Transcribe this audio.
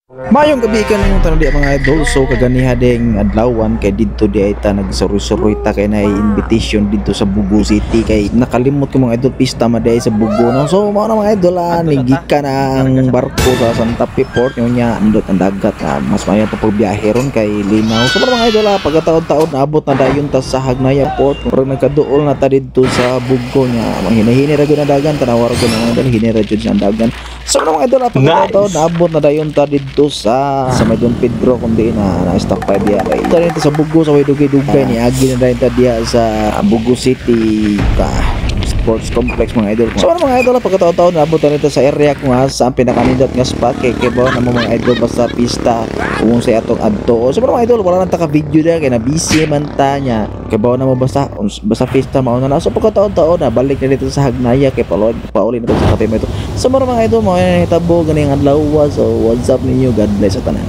Mayong gabi ka ninyo tanong di mga idol. So kaganiha ding adlawan kay didto di ay ta nagsuroy-suroy ta kay na invitation didto sa Bugo City kay nakalimot ko mga idol pista maday sa Bugo no. So mao na mga idol nigika na ang barko sa Santa Fe Port nya andot ang dagat mas mayo pa pagbiyahe ron kay linaw. So mga idol pagkataon-taon naabot na dayon ta sa Hagnaya Port pero nagkaduol na ta didto sa Bugo nya. Manghinahinay ra gyud na dagan tanawar ko na mga idol hinira jud sa dagan. So mga idol pagkataon naabot na dayon ta didto sa may Don Pedro kundi na stock 5 diya kay ito rin sa Bugo sa way dugay-dugay ni agi na rin ta diya sa Bugo City sports complex mga idol. So mga idol pagkataon-taon naabot na rin sa area kung sa pinakanindot nga spot kay kibaw na mga idol basta pista kung sa atong adto. So mga idol wala nang taka video na kay na busy man ta nya kibaw na mo basta pista mao na. So pagkataon-taon na balik na dito sa Hagnaya kay pauli na sa kape mo ito. So mga idol mo ay hitabo ganing adlaw. So what's up ninyo, God bless sa tanan.